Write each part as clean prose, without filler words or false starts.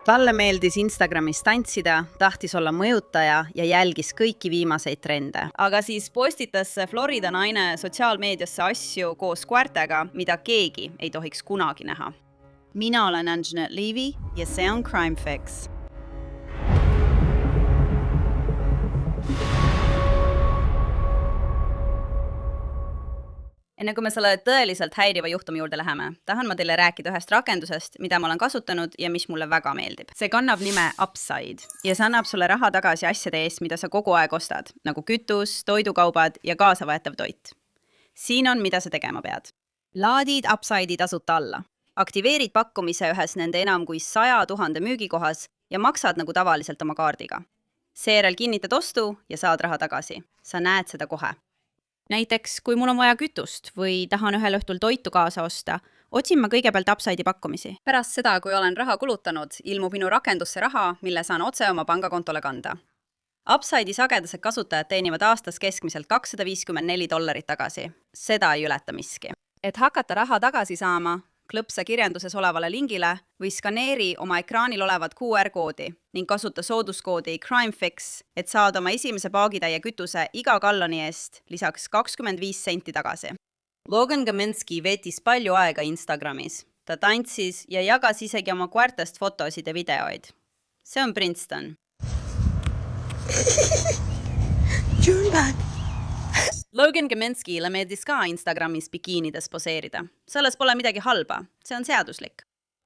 Talle meeldis Instagramis tantsida, tahtis olla mõjutaja ja jälgis kõiki viimaseid trende. Aga siis postitas Florida naine sotsiaalmeediasse asju koos koertega, mida keegi ei tohiks kunagi näha. Mina olen Anjanette Levy ja see on Crime Fix. Enne kui me selle tõeliselt häiriva juhtumi juurde läheme, tahan ma teile rääkida ühest rakendusest, mida ma olen kasutanud ja mis mulle väga meeldib. See kannab nime Upside ja see annab sulle raha tagasi asjade eest, mida sa kogu aeg ostad, nagu kütus, toidukaubad ja kaasavõetav toit. Siin on, mida sa tegema pead. Laadid Upside'i tasuta alla. Aktiveerid pakkumise ühes nende enam kui 100 000 müügikohas ja maksad nagu tavaliselt oma kaardiga. Seejärel kinnitad ostu ja saad raha tagasi. Sa näed seda kohe. Näiteks, kui mul on vaja kütust või tahan ühel õhtul toitu kaasa osta, otsin ma kõigepealt Upside'i pakkumisi. Pärast seda, kui olen raha kulutanud, ilmub minu rakendusse raha, mille saan otse oma pangakontole kanda. Upside'i sagedased kasutajad teenivad aastas keskmiselt $254 tagasi. Seda ei ületa miski. Et hakata raha tagasi saama, klõpsa kirjanduses olevale lingile või skaneeri oma ekraanil olevat QR-koodi ning kasuta sooduskoodi CrimeFix, et saada oma esimese paagitäie kütuse iga galloni eest lisaks 25 senti tagasi. Logan Kaminski veetis palju aega Instagramis. Ta tantsis ja jagas isegi oma koertest fotosid ja videoid. See on Princeton. Logan Kaminskile meeldis ka Instagramis bikiinides poseerida. Selles pole midagi halba, see on seaduslik.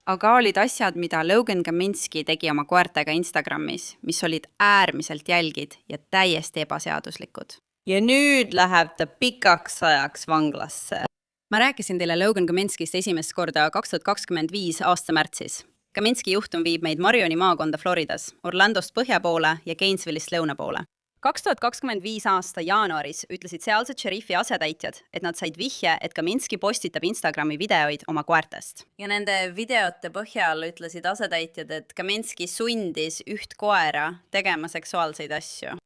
Aga olid asjad, mida Logan Kaminski tegi oma koertega Instagramis, mis olid äärmiselt jälgid ja täiesti ebaseaduslikud. Ja nüüd läheb ta pikaks ajaks vanglasse. Ma rääkisin teile Logan Kaminskist esimest korda 2025 aasta märtsis. Kaminski juhtum viib meid Marioni maakonda Floridas, Orlandost põhja poole ja Gainesville'ist lõuna poole. 2025 aasta jaanuaris ütlesid sealsed šerifi asetäitjad, et nad said vihje, et Kaminski postitab Instagrami videoid oma koertest. Ja nende videote põhjal ütlesid asetäitjad, et Kaminski sundis üht koera tegema seksuaalseid asju.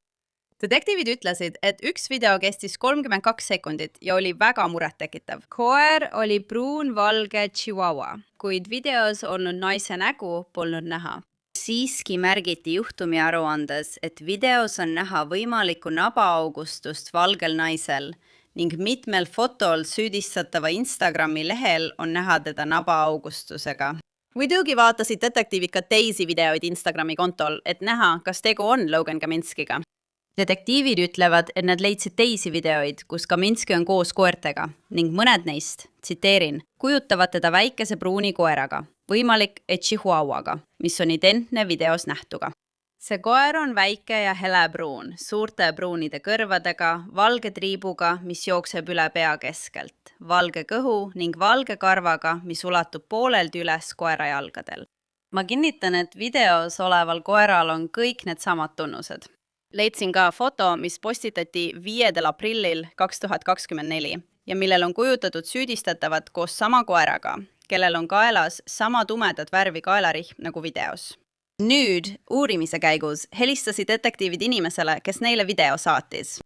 Detektiivid ütlesid, et üks video kestis 32 sekundit ja oli väga murettekitav. Koer oli pruun-valge chihuahua, kuid videos olnud naise nägu polnud näha. Siiski märgiti juhtumi aruandes, et videos on näha võimalikku nabaaugustust valgel naisel ning mitmel fotol süüdistatava Instagrami lehel on näha teda nabaaugustusega. Muidugi vaatasid detektiivid ka teisi videoid Instagrami kontol, et näha, kas tegu on Logan Kaminskiga. Detektiivid ütlevad, et nad leidsid teisi videoid, kus Kaminski on koos koertega ning mõned neist, tsiteerin, kujutavad teda väikese pruuni koeraga, võimalik et chihuahuaga, mis on identne videos nähtuga. See koer on väike ja helepruun, suurte pruunide kõrvadega, valge triibuga, mis jookseb üle pea keskelt, valge kõhu ning valge karvaga, mis ulatub poolelt üles koera jalgadel. Ma kinnitan, et videos oleval koeral on kõik need samad tunnused. Leidsin ka foto, mis postitati 5. aprillil 2024 ja millel on kujutatud süüdistatavat koos sama koeraga, kellel on kaelas sama tumedat värvi kaelarihm nagu videos. Nüüd uurimise käigus helistasid detektiivid inimesele, kes neile video saatis.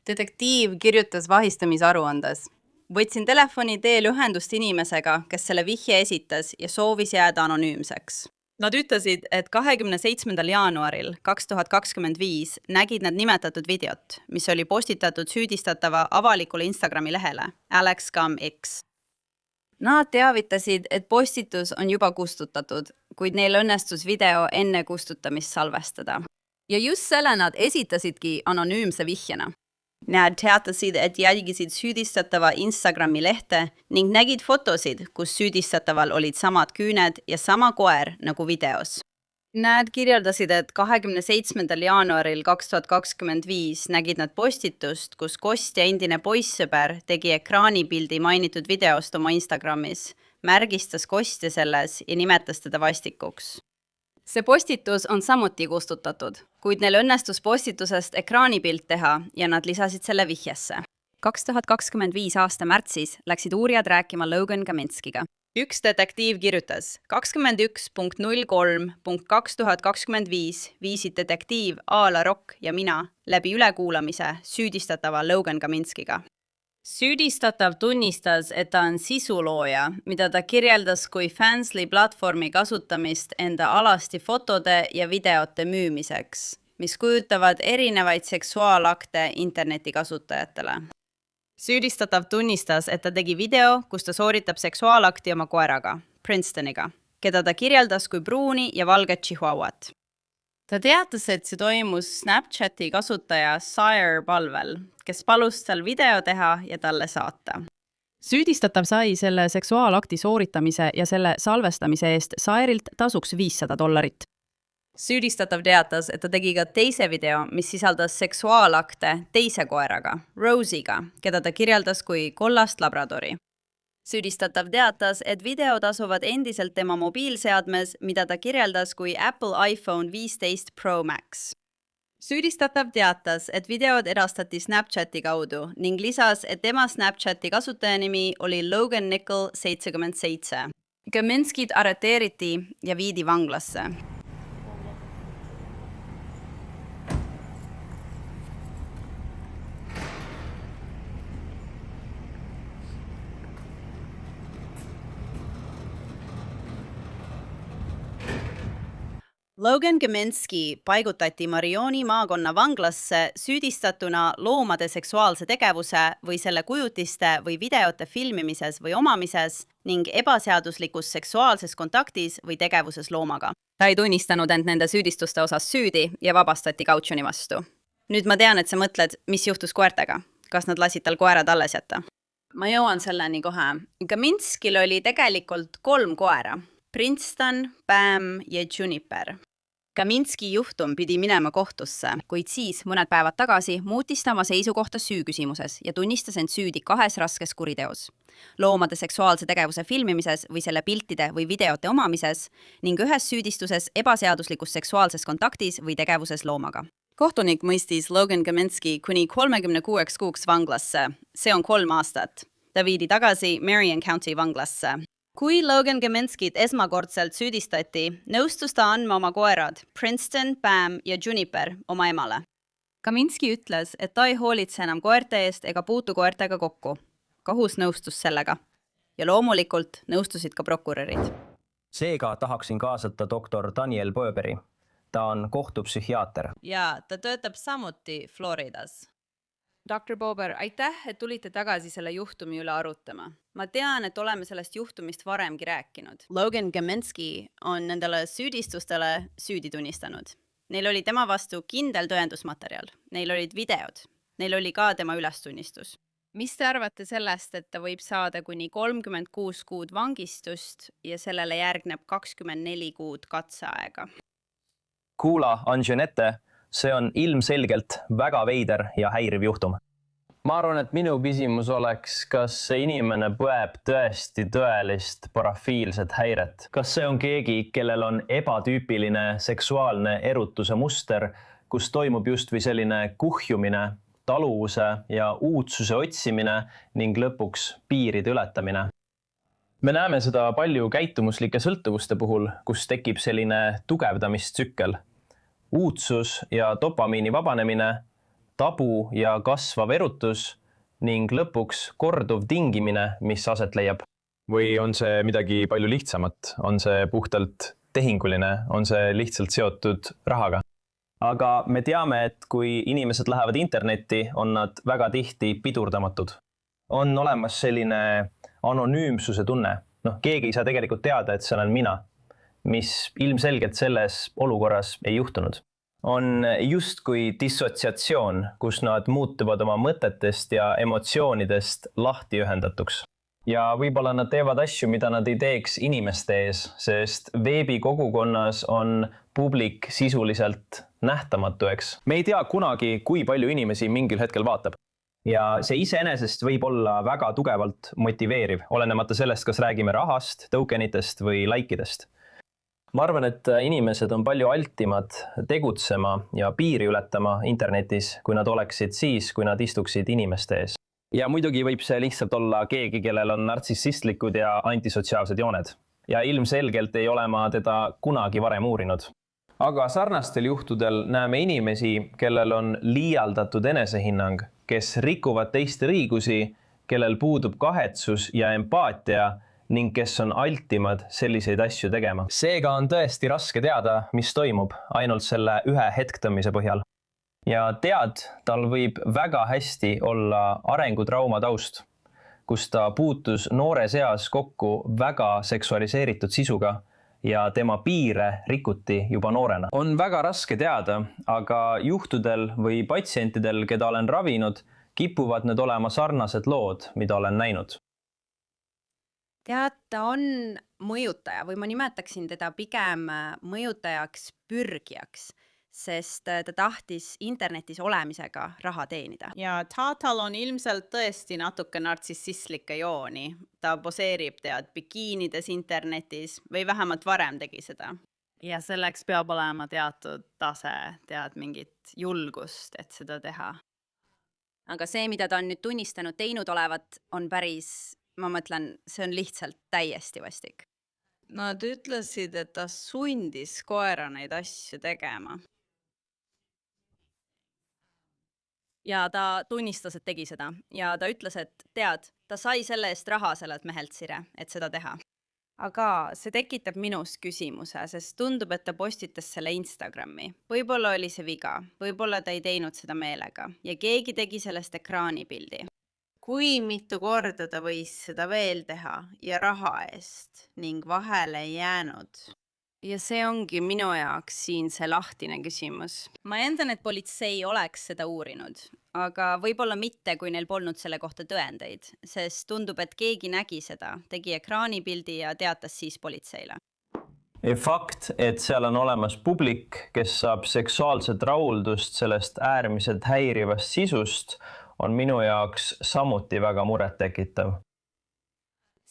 Detektiiv kirjutas vahistamisaruandes. Võtsin telefoni teel ühendust inimesega, kes selle vihje esitas ja soovis jääda anonüümseks. Nad ütlesid, et 27. jaanuaril 2025 nägid nad nimetatud videot, mis oli postitatud süüdistatava avalikule Instagrami lehele, AlexCamX. Nad teavitasid, et postitus on juba kustutatud, kuid neil õnnestus video enne kustutamist salvestada. Ja just selle nad esitasidki anonüümse vihjena. Nad teatasid, et jälgisid süüdistatava Instagrami lehte ning nägid fotosid, kus süüdistataval olid samad küüned ja sama koer nagu videos. Nad kirjeldasid, et 27. jaanuaril 2025 nägid nad postitust, kus kostja endine poissõber tegi ekraanipildi mainitud videost oma Instagramis, märgistas kostja selles ja nimetas teda vastikuks. See postitus on samuti kustutatud, kuid neil õnnestus postitusest ekraanipilt teha ja nad lisasid selle vihjesse. 2025 aasta märtsis läksid uurijad rääkima Logan Kaminskiga. Üks detektiiv kirjutas, 21.03.2025 viisid detektiiv Aala Rock ja mina läbi ülekuulamise süüdistatava Logan Kaminskiga. Süüdistatav tunnistas, et ta on sisulooja, mida ta kirjeldas kui Fansly platvormi kasutamist enda alasti fotode ja videote müümiseks, mis kujutavad erinevaid seksuaalakte internetikasutajatele. Süüdistatav tunnistas, et ta tegi video, kus ta sooritab seksuaalakti oma koeraga, Princetoniga, keda ta kirjeldas kui pruuni ja valget chihuahuat. Ta teatas, et see toimus Snapchati kasutaja Sire palvel, kes palus tal video teha ja talle saata. Süüdistatav sai selle seksuaalakti sooritamise ja selle salvestamise eest Sireilt tasuks $500. Süüdistatav teatas, et ta tegi ka teise video, mis sisaldas seksuaalakte teise koeraga, Rosie'ga, keda ta kirjeldas kui kollast labradori. Süüdistatav teatas, et videod asuvad endiselt tema mobiilseadmes, mida ta kirjeldas kui Apple iPhone 15 Pro Max. Süüdistatav teatas, et videod edastati Snapchati kaudu ning lisas, et tema Snapchati kasutajanimi oli Logan Nickel 77. Kaminskid arreteeriti ja viidi vanglasse. Logan Kaminski paigutati Marioni maakonna vanglasse süüdistatuna loomade seksuaalse tegevuse või selle kujutiste või videote filmimises või omamises ning ebaseaduslikus seksuaalses kontaktis või tegevuses loomaga. Ta ei tunnistanud end nende süüdistuste osas süüdi ja vabastati kautsjoni vastu. Nüüd ma tean, et sa mõtled, mis juhtus koertega. Kas nad lasid tal koerad alles jätta? Ma jõuan selleni kohe. Kaminskil oli tegelikult 3 koera. Princeton, Bam ja Juniper. Kaminski juhtum pidi minema kohtusse, kuid siis mõned päevad tagasi muutis ta oma seisukohta süüküsimuses ja tunnistas end süüdi 2 raskes kuriteos. Loomade seksuaalse tegevuse filmimises või selle piltide või videote omamises ning ühes süüdistuses ebaseaduslikus seksuaalses kontaktis või tegevuses loomaga. Kohtunik mõistis Logan Kaminski kuni 36 kuuks vanglasse. See on 3 aastat. Ta viidi tagasi Marion County vanglasse. Kui Logan Kaminskit esmakordselt süüdistati, nõustus ta andma oma koerad, Princeton, Bam ja Juniper, oma emale. Kaminski ütles, et ta ei hoolitse enam koerte eest ega puutu koertega kokku. Kohus nõustus sellega. Ja loomulikult nõustusid ka prokurörid. Seega tahaksin kaasata doktor Daniel Böberi. Ta on kohtupsühhiaater. Ja ta töötab samuti Floridas. Dr. Bober, aitäh, et tulite tagasi selle juhtumi üle arutama. Ma tean, et oleme sellest juhtumist varemgi rääkinud. Logan Kaminski on nendele süüdistustele süüdi tunnistanud. Neil oli tema vastu kindel tõendusmaterjal. Neil olid videod. Neil oli ka tema ülestunnistus. Mis te arvate sellest, et ta võib saada kuni 36 kuud vangistust ja sellele järgneb 24 kuud katseaega? Kuula, Anjanette, see on ilmselgelt väga veider ja häiriv juhtum. Ma arvan, et minu küsimus oleks, kas see inimene põeb tõesti tõelist parafiilset häiret. Kas see on keegi, kellel on ebatüüpiline seksuaalne erutuse muster, kus toimub just või selline kuhjumine, taluvuse ja uudsuse otsimine ning lõpuks piiride ületamine? Me näeme seda palju käitumuslike sõltuvuste puhul, kus tekib selline tugevdamistsükkel. Uudsus ja dopamiini vabanemine, tabu ja kasvav erutus ning lõpuks korduv tingimine, mis aset leiab. Või on see midagi palju lihtsamat? On see puhtalt tehinguline? On see lihtsalt seotud rahaga? Aga me teame, et kui inimesed lähevad internetti, on nad väga tihti pidurdamatud. On olemas selline anonüümsuse tunne. Keegi ei saa tegelikult teada, et see olen mina, mis ilmselgelt selles olukorras ei juhtunud. On justkui dissotsiatsioon, kus nad muutuvad oma mõtetest ja emotsioonidest lahti ühendatuks. Ja võib-olla nad teevad asju, mida nad ei teeks inimeste ees, sest veebikogukonnas on publik sisuliselt nähtamatu, eks. Me ei tea kunagi, kui palju inimesi mingil hetkel vaatab. Ja see iseenesest võib olla väga tugevalt motiveeriv, olenemata sellest, kas räägime rahast, tokenitest või laikidest. Ma arvan, et inimesed on palju altimad tegutsema ja piiri ületama internetis, kui nad oleksid siis, kui nad istuksid inimeste ees. Ja muidugi võib see lihtsalt olla keegi, kellel on nartsissistlikud ja antisotsiaalsed jooned. Ja ilmselgelt ei ole ma teda kunagi varem uurinud. Aga sarnastel juhtudel näeme inimesi, kellel on liialdatud enesehinnang, kes rikuvad teiste õigusi kellel puudub kahetsus ja empaatia ning kes on altimad selliseid asju tegema. Seega on tõesti raske teada, mis toimub ainult selle ühe hetktõmmise põhjal. Ja tead, tal võib väga hästi olla arengutrauma taust, kus ta puutus noores eas kokku väga seksualiseeritud sisuga ja tema piire rikuti juba noorena. On väga raske teada, aga juhtudel või patsientidel, keda olen ravinud, kipuvad need olema sarnased lood, mida olen näinud. Tead, ta on mõjutaja või ma nimetaksin teda pigem mõjutajaks pürgijaks, sest ta tahtis internetis olemisega raha teenida. Ja Tatal on ilmselt tõesti natuke nartsissistlikke jooni. Ta poseerib bikiinides internetis või vähemalt varem tegi seda. Ja selleks peab olema teatud tase, mingit julgust, et seda teha. Aga see, mida ta on nüüd tunnistanud teinud olevat, on päris, ma mõtlen, see on lihtsalt täiesti vastik. Nad ütlesid, et ta sundis koera neid asju tegema. Ja ta tunnistas, et tegi seda. Ja ta ütles, et tead, ta sai selle eest raha sellelt mehelt Sire, et seda teha. Aga see tekitab minus küsimuse, sest tundub, et ta postitas selle Instagrami. Võib-olla oli see viga, võib-olla ta ei teinud seda meelega ja keegi tegi sellest ekraanipildi. Kui mitu korda ta võis seda veel teha ja raha eest ning vahele ei jäänud? Ja see ongi minu jaoks siin see lahtine küsimus. Ma endan, et politsei oleks seda uurinud, aga võib-olla mitte, kui neil polnud selle kohta tõendeid, sest tundub, et keegi nägi seda, tegi ekraanipildi ja teatas siis politseile. Fakt, et seal on olemas publik, kes saab seksuaalset rahuldust sellest äärmiselt häirivast sisust, on minu jaoks samuti väga murettekitav.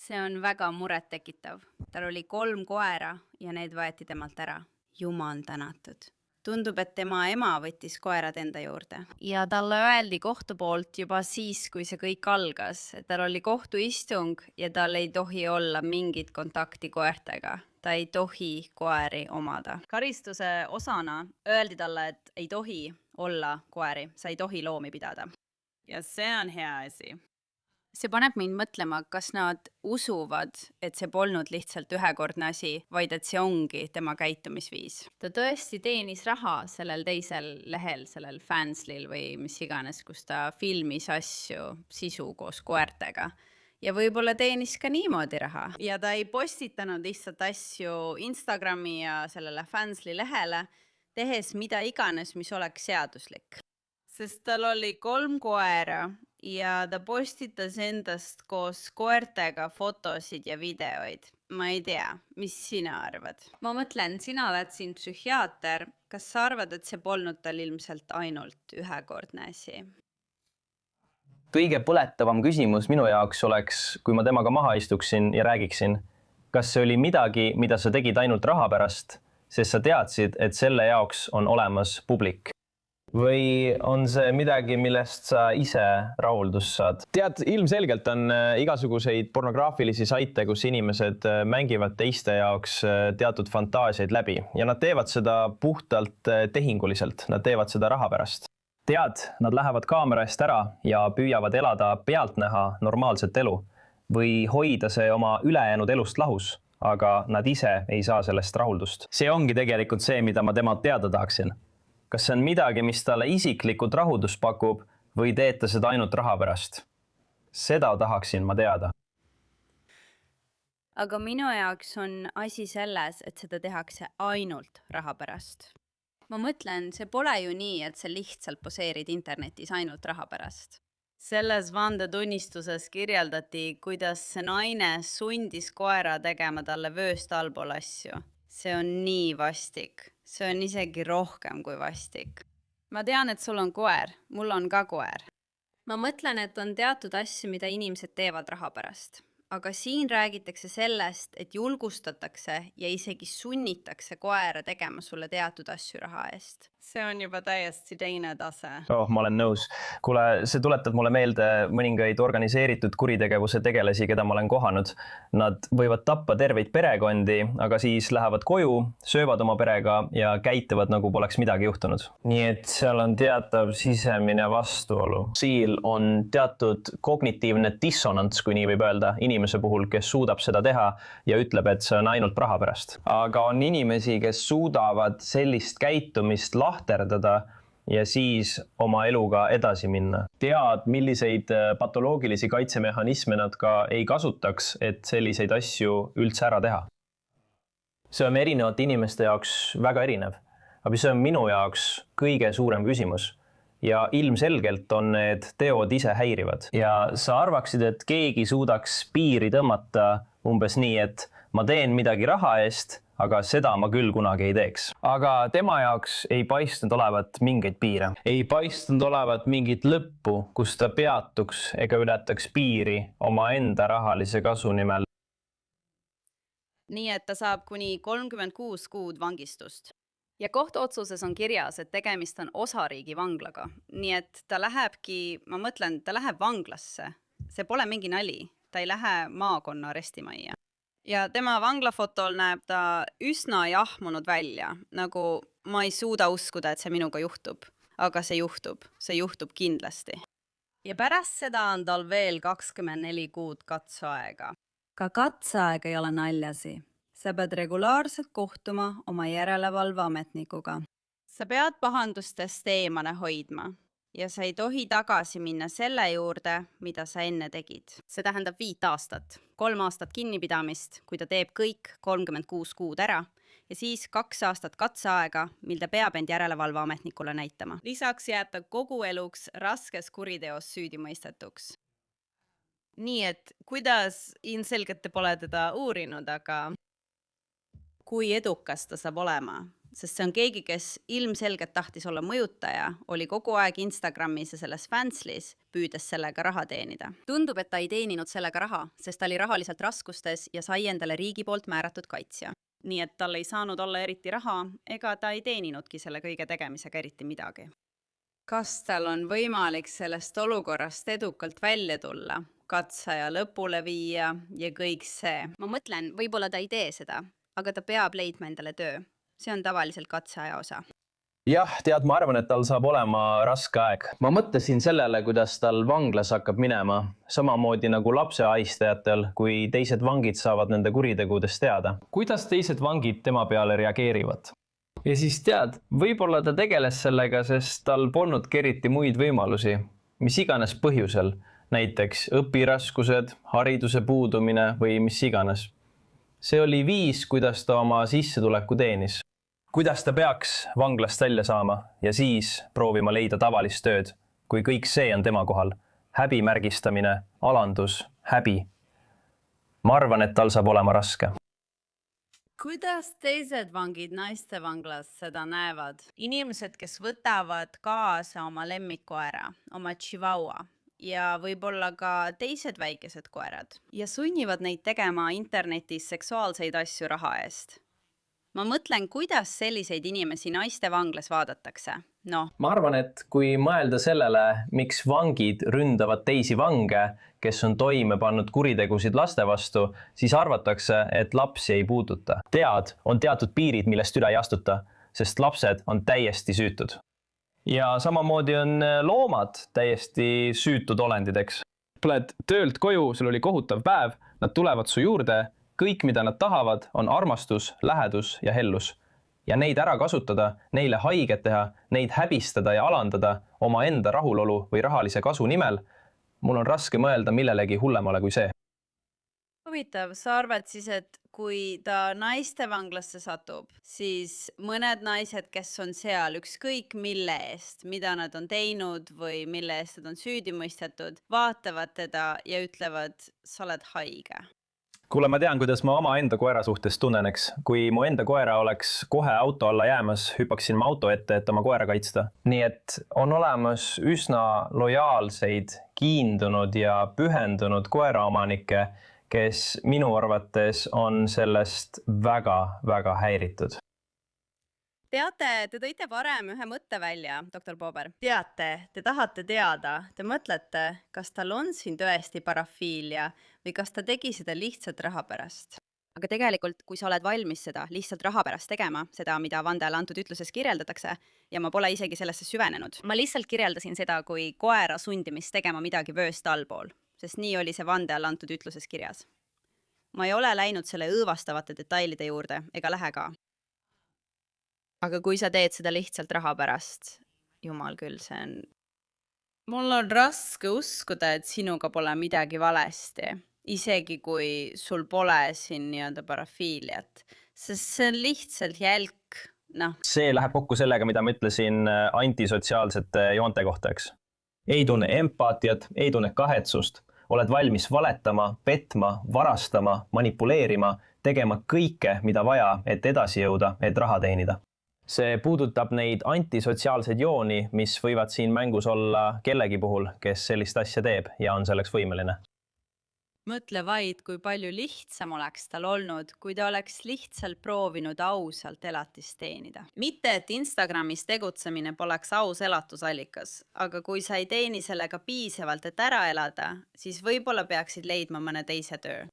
See on väga murettekitav. Tal oli 3 koera ja need võeti temalt ära. Jumal tänatud. Tundub, et tema ema võttis koerad enda juurde. Ja talle öeldi kohtu poolt juba siis, kui see kõik algas, et tal oli kohtuistung ja tal ei tohi olla mingit kontakti koertega. Ta ei tohi koeri omada. Karistuse osana öeldi talle, et ei tohi olla koeri, sa ei tohi loomi pidada. Ja see on hea asi. See paneb mind mõtlema, kas nad usuvad, et see polnud lihtsalt ühekordne asi, vaid et see ongi tema käitumisviis. Ta tõesti teenis raha sellel teisel lehel, sellel Fanslil või mis iganes, kus ta filmis asju, sisu koos koertega. Ja võib-olla teenis ka niimoodi raha. Ja ta ei postitanud lihtsalt asju Instagrami ja sellele Fansli lehele, tehes mida iganes, mis oleks seaduslik. Sest tal oli 3 koera ja ta postitas endast koos koertega fotosid ja videoid. Ma ei tea, mis sina arvad? Ma mõtlen, sina oled siin psühhiaater. Kas sa arvad, et see polnud tal ilmselt ainult ühekordne asi? Kõige põletavam küsimus minu jaoks oleks, kui ma temaga maha istuksin ja räägiksin, kas see oli midagi, mida sa tegid ainult raha pärast, sest sa teadsid, et selle jaoks on olemas publik. Või on see midagi, millest sa ise rahuldust saad? Tead, ilmselgelt on igasuguseid pornograafilisi saite, kus inimesed mängivad teiste jaoks teatud fantaasiaid läbi ja nad teevad seda puhtalt tehinguliselt, nad teevad seda raha pärast. Tead, nad lähevad kaamera eest ära ja püüavad elada pealtnäha normaalset elu või hoida see oma ülejäänud elust lahus, aga nad ise ei saa sellest rahuldust. See ongi tegelikult see, mida ma temalt teada tahaksin. Kas see on midagi, mis talle isiklikult rahuldust pakub või teed ta seda ainult raha pärast? Seda tahaksin ma teada. Aga minu jaoks on asi selles, et seda tehakse ainult raha pärast. Ma mõtlen, see pole ju nii, et sa lihtsalt poseerid internetis ainult raha pärast. Selles vandetunnistuses kirjeldati, kuidas see naine sundis koera tegema talle vööst allpool asju. See on nii vastik. See on isegi rohkem kui vastik. Ma tean, et sul on koer. Mul on ka koer. Ma mõtlen, et on teatud asju, mida inimesed teevad raha pärast. aga siin räägitakse sellest, et julgustatakse ja isegi sunnitakse koera tegema sulle teatud asju raha eest. See on juba täiesti teine tase. Ma olen nõus. Kuule, see tuletab mulle meelde mõningaid organiseeritud kuritegevuse tegelasi, keda ma olen kohanud. Nad võivad tappa terveid perekondi, aga siis lähevad koju, söövad oma perega ja käituvad nagu poleks midagi juhtunud. Nii et seal on teatav sisemine vastuolu. Siin on teatud kognitiivne dissonants, kui nii võib öelda, inimese puhul, kes suudab seda teha ja ütleb, et see on ainult raha pärast. Aga on inimesi, kes suudavad sellist käitumist lahterdada ja siis oma eluga edasi minna. Tead, milliseid patoloogilisi kaitsemehhanisme nad ka ei kasutaks, et selliseid asju üldse ära teha. See on erinevate inimeste jaoks väga erinev, aga see on minu jaoks kõige suurem küsimus. Ja ilmselgelt on need teod ise häirivad. Ja sa arvaksid, et keegi suudaks piiri tõmmata umbes nii, et ma teen midagi raha eest, aga seda ma küll kunagi ei teeks. Aga tema jaoks ei paistnud olevat mingeid piire. Ei paistnud olevat mingit lõppu, kus ta peatuks ega ületaks piiri oma enda rahalise kasu nimel. Nii et ta saab kuni 36 kuud vangistust. Ja kohtuotsuses on kirjas, et tegemist on osariigi vanglaga. Nii et ta lähebki, ma mõtlen, ta läheb vanglasse. See pole mingi nali. Ta ei lähe maakonna arestimajja. Ja tema vanglafotol näeb ta üsna jahmunud välja. Nagu ma ei suuda uskuda, et see minuga juhtub. Aga see juhtub kindlasti. Ja pärast seda on tal veel 24 kuud katseaega. Ka katseaeg ei ole naljasi. Sa pead regulaarselt kohtuma oma järelevalveametnikuga. Sa pead pahandustest eemane hoidma ja sa ei tohi tagasi minna selle juurde, mida sa enne tegid. See tähendab 5 aastat, 3 aastat kinnipidamist, kui ta teeb kõik 36 kuud ära ja siis 2 aastat katseaega, mil ta peab end järelevalveametnikule näitama. Lisaks jääb ta kogu eluks raskes kuriteos süüdi mõistetuks. Nii et kuidas ilmselgelt te pole teda uurinud, aga kui edukas ta saab olema, sest see on keegi, kes ilmselgelt tahtis olla mõjutaja, oli kogu aeg Instagramis ja selles Fanslis, püüdes sellega raha teenida. Tundub, et ta ei teeninud sellega raha, sest ta oli rahaliselt raskustes ja sai endale riigi poolt määratud kaitsja. Nii et tal ei saanud olla eriti raha, ega ta ei teeninudki selle kõige tegemisega eriti midagi. Kas tal on võimalik sellest olukorrast edukalt välja tulla, katseaja lõpule viia ja kõik see? Ma mõtlen, võib-olla ta ei tee seda, aga ta peab leidma endale töö. See on tavaliselt katseaja osa. Jah, tead, ma arvan, et tal saab olema raske aeg. Ma mõtlesin sellele, kuidas tal vanglas hakkab minema. Samamoodi nagu lapseaistajatel, kui teised vangid saavad nende kuritegudest teada. Kuidas teised vangid tema peale reageerivad? Ja siis tead, võib-olla ta tegeles sellega, sest tal polnudki eriti muid võimalusi. Mis iganes põhjusel. Näiteks õpiraskused, hariduse puudumine või mis iganes. See oli viis, kuidas ta oma sissetuleku teenis. Kuidas ta peaks vanglast välja saama ja siis proovima leida tavalist tööd, kui kõik see on tema kohal. Häbimärgistamine, alandus, häbi. Ma arvan, et tal saab olema raske. Kuidas teised vangid naiste vanglas seda näevad? Inimesed, kes võtavad kaasa oma lemmikkoera, oma chihuahua ja võib-olla ka teised väikesed koerad ja sunnivad neid tegema internetis seksuaalseid asju raha eest. Ma mõtlen, kuidas selliseid inimesi naiste vanglas vaadatakse. No. Ma arvan, et kui mõelda sellele, miks vangid ründavad teisi vange, kes on toime pannud kuritegusid laste vastu, siis arvatakse, et lapsi ei puuduta. Tead, on teatud piirid, millest üle ei astuta, sest lapsed on täiesti süütud. Ja samamoodi on loomad täiesti süütud olendideks. Tuled töölt koju, sul oli kohutav päev, nad tulevad su juurde, kõik, mida nad tahavad, on armastus, lähedus ja hellus. Ja neid ära kasutada, neile haiget teha, neid häbistada ja alandada oma enda rahulolu või rahalise kasu nimel, mul on raske mõelda millelegi hullemale kui see. Huvitav, sa arvad siis, et kui ta naiste vanglasse satub, siis mõned naised, kes on seal ükskõik mille eest, mida nad on teinud või mille eest nad on süüdi mõistetud, vaatavad teda ja ütlevad, sa oled haige. Kuule, ma tean, kuidas ma oma enda koera suhtes tunneneks. Kui mu enda koera oleks kohe auto alla jäämas, hüppaksin ma auto ette, et oma koera kaitsta. Nii et on olemas üsna lojaalseid, kiindunud ja pühendunud koeraomanikke, kes minu arvates on sellest väga-väga häiritud. teate, te tõite varem ühe mõtte välja, doktor Boober. teate, te tahate teada, te mõtlete, kas tal on siin tõesti parafiilia või kas ta tegi seda lihtsalt raha pärast. Aga tegelikult, kui sa oled valmis seda lihtsalt raha pärast tegema, seda, mida vandele antud ütluses kirjeldatakse, ja ma pole isegi sellesse süvenenud. Ma lihtsalt kirjeldasin seda kui koera sundimist tegema midagi vööst allpool, sest nii oli see vandele antud ütluses kirjas. Ma ei ole läinud selle õõvastavate detailide juurde ega lähe ka. Aga kui sa teed seda lihtsalt raha pärast, jumal küll, see on... Mul on raske uskuda, et sinuga pole midagi valesti. Isegi kui sul pole siin nii-öelda parafiiliat, sest see on lihtsalt jälk, See läheb kokku sellega, mida ma ütlesin antisotsiaalsete joonte kohta, eks. Ei tunne empaatiat, ei tunne kahetsust, oled valmis valetama, petma, varastama, manipuleerima, tegema kõike, mida vaja, et edasi jõuda, et raha teenida. See puudutab neid antisotsiaalseid jooni, mis võivad siin mängus olla kellegi puhul, kes sellist asja teeb ja on selleks võimeline. Mõtle vaid, kui palju lihtsam oleks tal olnud, kui ta oleks lihtsalt proovinud ausalt elatist teenida. Mitte, et Instagramis tegutsemine poleks aus elatusallikas, aga kui sa ei teeni sellega piisavalt, et ära elada, siis võib-olla peaksid leidma mõne teise töö.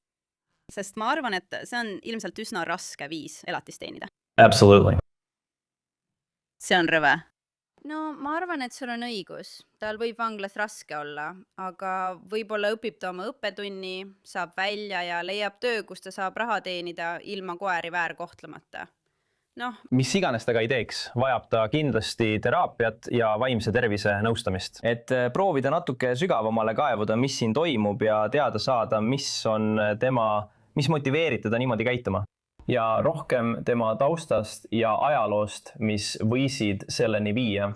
Sest ma arvan, et see on ilmselt üsna raske viis elatist teenida. Absolutely. See on rõve. No ma arvan, et sul on õigus. Tal võib vanglas raske olla, aga võib-olla õpib ta oma õppetunni, saab välja ja leiab töö, kus ta saab raha teenida ilma koeri väärkohtlemata. Mis iganes ta ka ei teeks, vajab ta kindlasti teraapiat ja vaimse tervise nõustamist. Et proovida natuke sügavamale kaevuda, mis siin toimub ja teada saada, mis motiveerib teda niimoodi käituma. Ja rohkem tema taustast ja ajaloost, mis võisid selleni viia.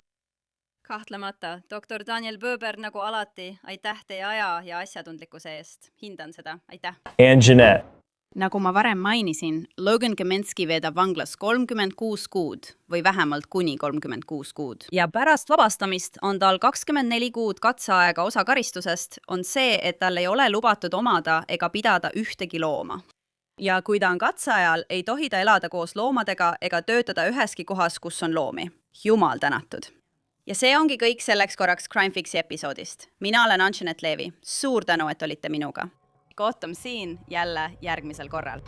Kahtlemata. Doktor Daniel Böber, nagu alati, aitäh teie aja ja asjatundlikkuse eest. Hindan seda. Aitäh. And Jeanette. Nagu ma varem mainisin, Logan Kaminski veedab vanglas 36 kuud või vähemalt kuni 36 kuud. Ja pärast vabastamist on tal 24 kuud katseaega osa karistusest, on see, et tal ei ole lubatud omada ega pidada ühtegi looma. Ja kui ta on katseajal, ei tohi ta elada koos loomadega ega töötada üheski kohas, kus on loomi. Jumal tänatud. Ja see ongi kõik selleks korraks CrimeFixi episoodist. Mina olen Anjanette Leevi. Suur tänu, et olite minuga. Kohtume siin jälle järgmisel korral.